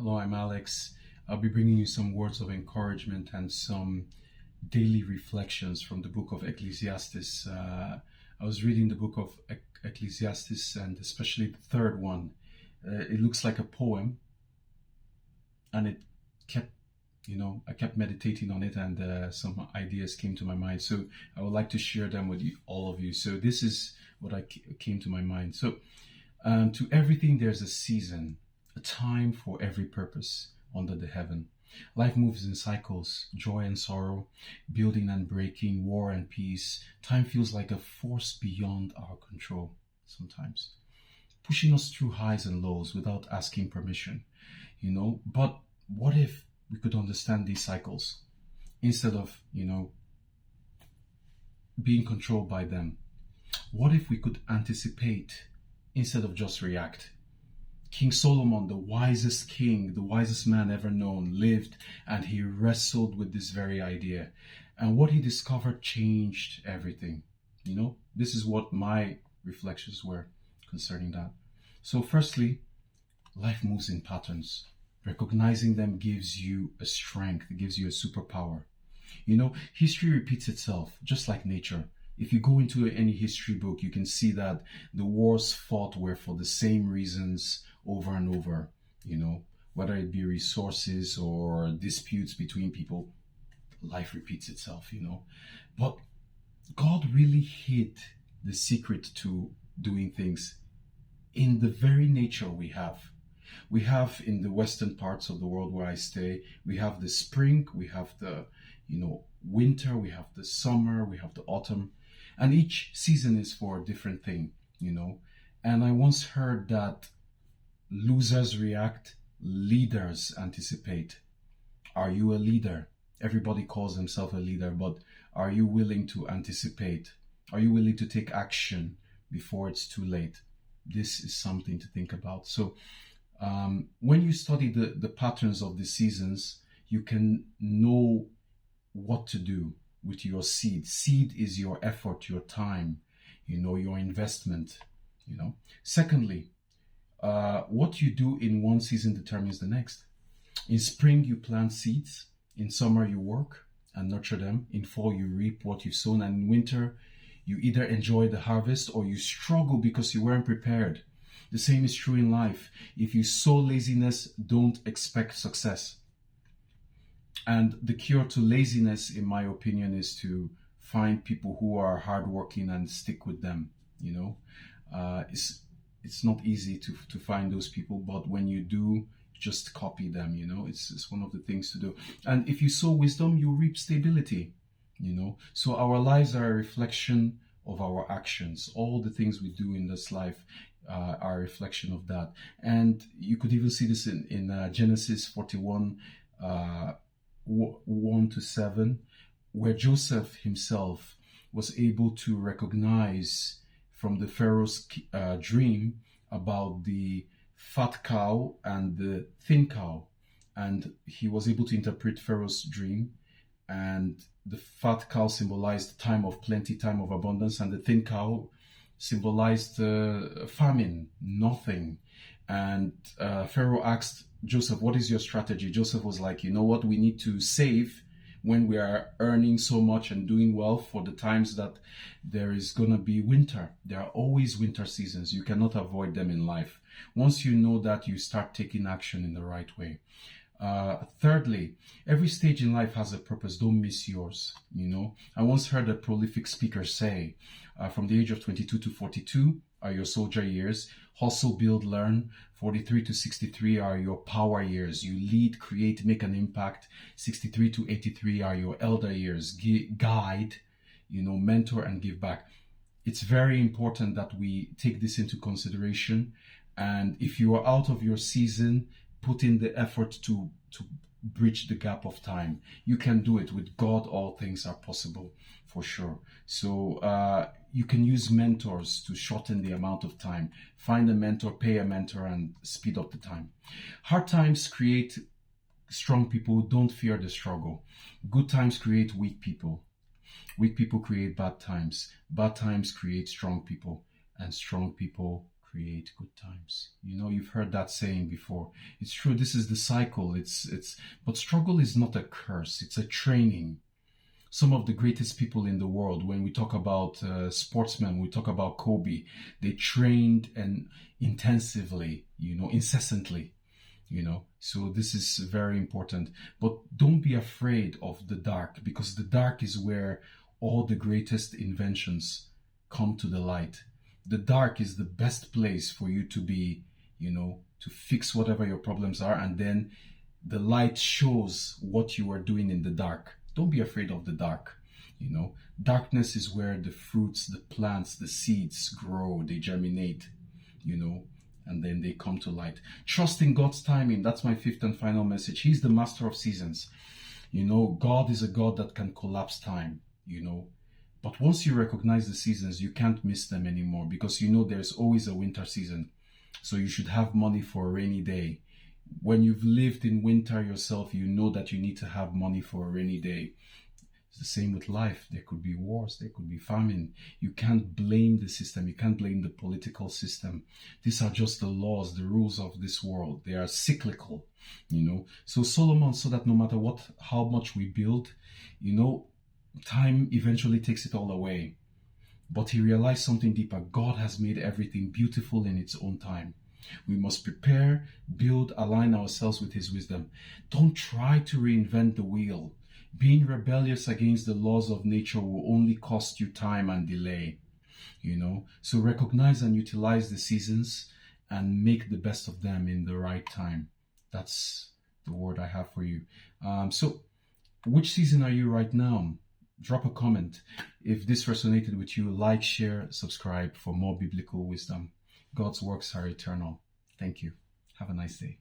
Hello, I'm Alex. I'll be bringing you some words of encouragement and some daily reflections from the book of Ecclesiastes. I was reading the book of Ecclesiastes and especially the third one. It looks like a poem, and it kept, I kept meditating on it, and some ideas came to my mind. So I would like to share them with you, all of you. So this is what came to my mind. So to everything, there's a season, a time for every purpose under the heaven. Life moves in cycles, joy and sorrow, building and breaking, war and peace. Time feels like a force beyond our control sometimes, pushing us through highs and lows without asking permission, But what if we could understand these cycles instead of, being controlled by them? What if we could anticipate instead of just react? King Solomon, the wisest king, the wisest man ever known, lived and he wrestled with this very idea. And what he discovered changed everything. This is what my reflections were concerning that. So firstly, life moves in patterns. Recognizing them gives you a strength, it gives you a superpower. History repeats itself, just like nature. If you go into any history book, you can see that the wars fought were for the same reasons over and over, whether it be resources or disputes between people. Life repeats itself, But God really hid the secret to doing things in the very nature we have. We have in the western parts of the world where I stay, we have the spring, we have the, winter, we have the summer, we have the autumn. And each season is for a different thing, And I once heard that losers react, leaders anticipate. Are you a leader? Everybody calls themselves a leader, but are you willing to anticipate? Are you willing to take action before it's too late? This is something to think about. So when you study the patterns of the seasons, you can know what to do with your seed. Seed is your effort, your time, your investment, Secondly, what you do in one season determines the next. In spring, you plant seeds. In summer, you work and nurture them. In fall, you reap what you've sown. And in winter, you either enjoy the harvest or you struggle because you weren't prepared. The same is true in life. If you sow laziness, don't expect success. And the cure to laziness, in my opinion, is to find people who are hardworking and stick with them. It's not easy to find those people, but when you do, just copy them. It's one of the things to do. And if you sow wisdom, you reap stability. So our lives are a reflection of our actions. All the things we do in this life are a reflection of that. And you could even see this in Genesis 41. 1 to 7, where Joseph himself was able to recognize from the Pharaoh's dream about the fat cow and the thin cow. And he was able to interpret Pharaoh's dream. And the fat cow symbolized time of plenty, time of abundance. And the thin cow symbolized famine, nothing. And Pharaoh asked Joseph, what is your strategy? Joseph was like, you know what, we need to save when we are earning so much and doing well for the times that there is going to be winter. There are always winter seasons. You cannot avoid them in life. Once you know that, you start taking action in the right way. Thirdly, every stage in life has a purpose. Don't miss yours. I once heard a prolific speaker say, from the age of 22 to 42 are your soldier years. Hustle, build, learn. 43 to 63 are your power years. You lead, create, make an impact. 63 to 83 are your elder years. Guide, mentor and give back. It's very important that we take this into consideration. And if you are out of your season, put in the effort to bridge the gap of time. You can do it. With God, all things are possible, for sure. So you can use mentors to shorten the amount of time. Find a mentor, pay a mentor, and speed up the time. Hard times create strong people. Don't fear the struggle. Good times create weak people. Weak people create bad times. Bad times create strong people. And strong people create good times. You've heard that saying before. It's true. This is the cycle. But struggle is not a curse. It's a training. Some of the greatest people in the world, when we talk about sportsmen, we talk about Kobe, they trained and intensively, incessantly, So this is very important. But don't be afraid of the dark, because the dark is where all the greatest inventions come to the light. The dark is the best place for you to be, to fix whatever your problems are, and then the light shows what you are doing in the dark. Don't be afraid of the dark. Darkness is where the fruits, the plants, the seeds grow, they germinate, and then they come to light. Trust in God's timing. That's my fifth and final message. He's the master of seasons. God is a God that can collapse time, But once you recognize the seasons, you can't miss them anymore, because there's always a winter season. So you should have money for a rainy day. When you've lived in winter yourself, you know that you need to have money for a rainy day. It's the same with life. There could be wars, there could be famine. You can't blame the system. You can't blame the political system. These are just the laws, the rules of this world. They are cyclical, So Solomon saw that no matter how much we build, time eventually takes it all away. But he realized something deeper. God has made everything beautiful in its own time. We must prepare, build, align ourselves with his wisdom. Don't try to reinvent the wheel. Being rebellious against the laws of nature will only cost you time and delay, So recognize and utilize the seasons and make the best of them in the right time. That's the word I have for you. So which season are you right now? Drop a comment. If this resonated with you, like, share, subscribe for more biblical wisdom. God's works are eternal. Thank you. Have a nice day.